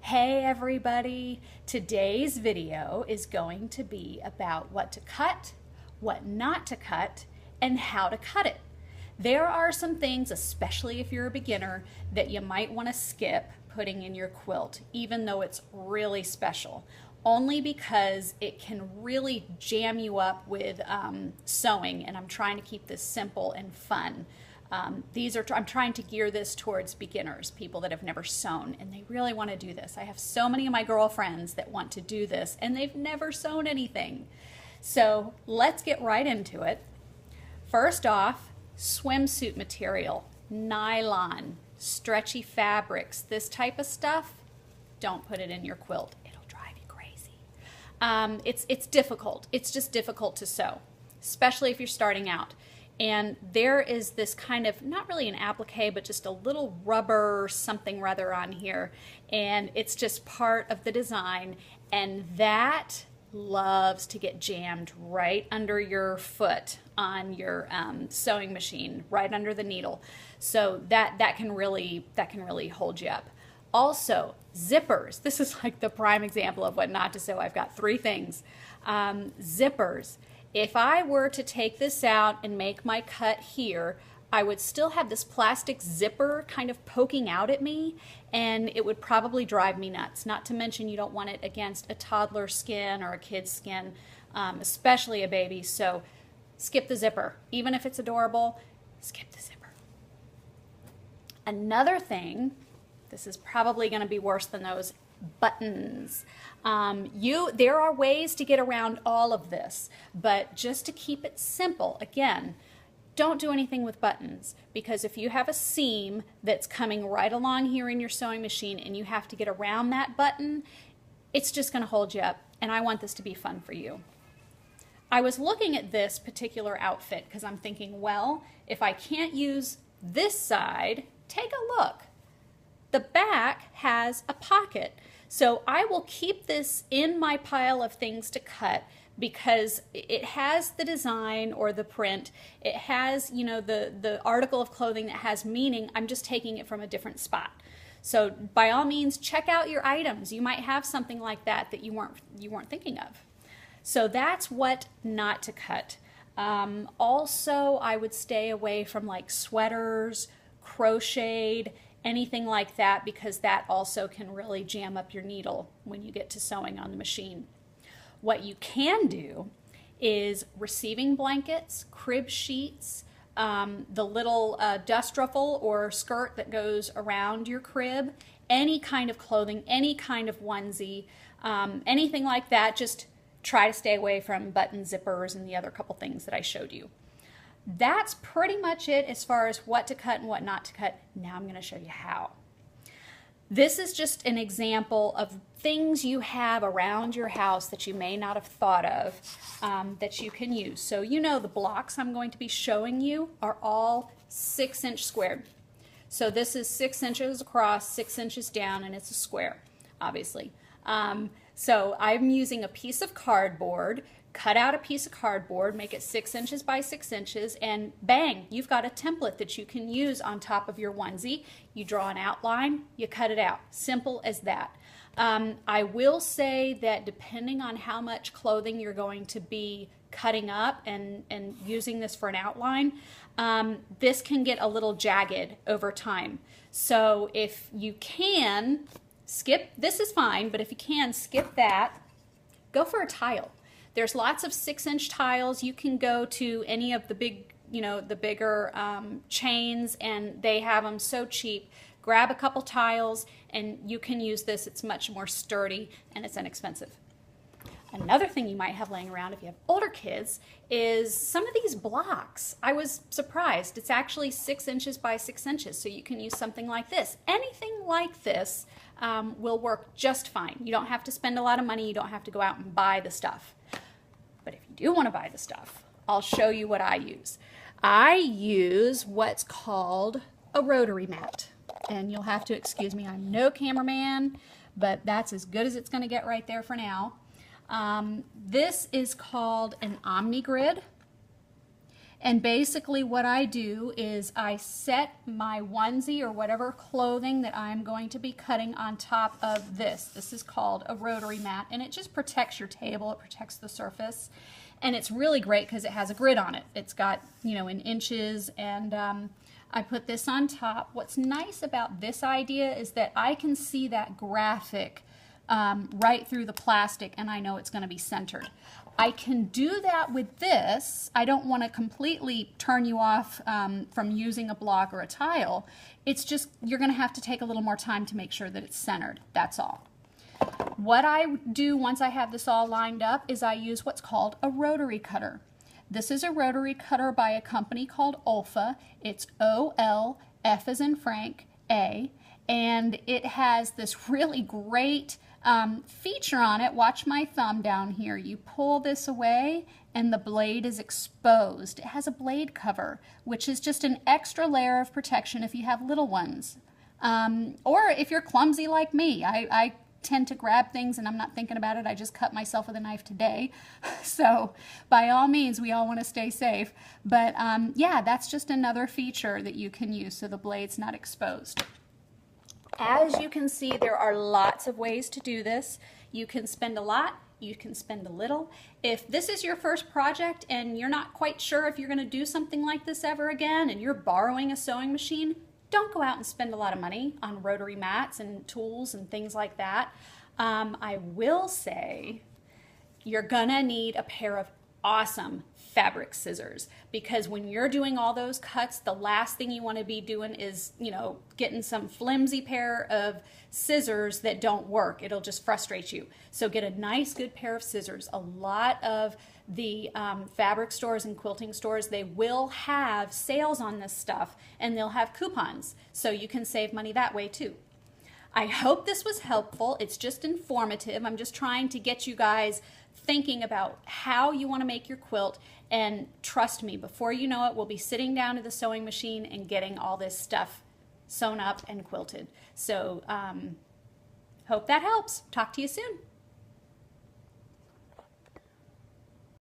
Hey everybody! Today's video is going to be about what to cut, what not to cut, and how to cut it. There are some things, especially if you're a beginner, that you might want to skip putting in your quilt, even though it's really special, only because it can really jam you up with sewing, and I'm trying to keep this simple and fun. I'm trying to gear this towards beginners, people that have never sewn, and they really want to do this. I have so many of my girlfriends that want to do this, and they've never sewn anything. So let's get right into it. First off, swimsuit material, nylon, stretchy fabrics, this type of stuff, don't put it in your quilt. It'll drive you crazy. It's difficult. It's just difficult to sew, especially if you're starting out. And there is this kind of, not really an applique, but just a little rubber something rather on here. And it's just part of the design. And that loves to get jammed right under your foot on your sewing machine, right under the needle. So that can really hold you up. Also, zippers. This is like the prime example of what not to sew. I've got three things. Zippers. If I were to take this out and make my cut here, I would still have this plastic zipper kind of poking out at me, and it would probably drive me nuts. Not to mention you don't want it against a toddler's skin or a kid's skin, especially a baby. So skip the zipper. Even if it's adorable, skip the zipper. Another thing, this is probably going to be worse than those, buttons. There are ways to get around all of this, but just to keep it simple, again, don't do anything with buttons, because if you have a seam that's coming right along here in your sewing machine and you have to get around that button, it's just going to hold you up, and I want this to be fun for you. I was looking at this particular outfit because I'm thinking, well, if I can't use this side, take a look. The back has a pocket. So I will keep this in my pile of things to cut because it has the design or the print. It has, you know, the article of clothing that has meaning. I'm just taking it from a different spot. So by all means, check out your items. You might have something like that that you weren't thinking of. So that's what not to cut. Also, I would stay away from like sweaters, crocheted, anything like that, because that also can really jam up your needle when you get to sewing on the machine. What you can do is receiving blankets, crib sheets, the little dust ruffle or skirt that goes around your crib, any kind of clothing, any kind of onesie, anything like that. Just try to stay away from button zippers and the other couple things that I showed you. That's pretty much it as far as what to cut and what not to cut. Now I'm going to show you how. This is just an example of things you have around your house that you may not have thought of that you can use. So you know the blocks I'm going to be showing you are all 6-inch squared. So this is 6 inches across, 6 inches down, and it's a square, obviously. So I'm using a piece of cardboard. Cut out a piece of cardboard, make it 6 inches by 6 inches, and bang, you've got a template that you can use on top of your onesie. You draw an outline, you cut it out. Simple as that. I will say that depending on how much clothing you're going to be cutting up and using this for an outline, this can get a little jagged over time. So if you can, skip, this is fine, but if you can, skip that, go for a tile. There's lots of 6-inch tiles. You can go to any of the big, the bigger chains, and they have them so cheap. Grab a couple tiles and you can use this. It's much more sturdy and it's inexpensive. Another thing you might have laying around if you have older kids is some of these blocks. I was surprised. It's actually 6 inches by 6 inches, so you can use something like this. Anything like this will work just fine. You don't have to spend a lot of money. You don't have to go out and buy the stuff. But if you do want to buy the stuff, I'll show you what I use. I use what's called a rotary mat. And you'll have to excuse me, I'm no cameraman, but that's as good as it's going to get right there for now. This is called an omni grid, And basically what I do is I set my onesie or whatever clothing that I'm going to be cutting on top of this. This is called a rotary mat, and it just protects your table, it protects the surface. And it's really great because it has a grid on it. It's got, you know, in inches, and I put this on top. What's nice about this idea is that I can see that graphic right through the plastic, and I know it's going to be centered. I can do that with this. I don't want to completely turn you off from using a block or a tile. It's just you're going to have to take a little more time to make sure that it's centered. That's all. What I do once I have this all lined up is I use what's called a rotary cutter. This is a rotary cutter by a company called Olfa. It's O-L, F as in Frank, A, and it has this really great feature on it. Watch my thumb down here. You pull this away and the blade is exposed. It has a blade cover, which is just an extra layer of protection if you have little ones. Or if you're clumsy like me. I tend to grab things and I'm not thinking about it. I just cut myself with a knife today. So by all means, we all want to stay safe. But yeah, that's just another feature that you can use so the blade's not exposed. As you can see, there are lots of ways to do this. You can spend a lot, you can spend a little. If this is your first project and you're not quite sure if you're going to do something like this ever again and you're borrowing a sewing machine, don't go out and spend a lot of money on rotary mats and tools and things like that. I will say you're gonna need a pair of awesome fabric scissors, because when you're doing all those cuts, the last thing you want to be doing is, you know, getting some flimsy pair of scissors that don't work. It'll just frustrate you. So get a nice good pair of scissors. A lot of the fabric stores and quilting stores, they will have sales on this stuff and they'll have coupons, so you can save money that way too. I hope this was helpful. It's just informative. I'm just trying to get you guys thinking about how you want to make your quilt, and trust me, before you know it, we'll be sitting down at the sewing machine and getting all this stuff sewn up and quilted. So hope that helps. Talk to you soon.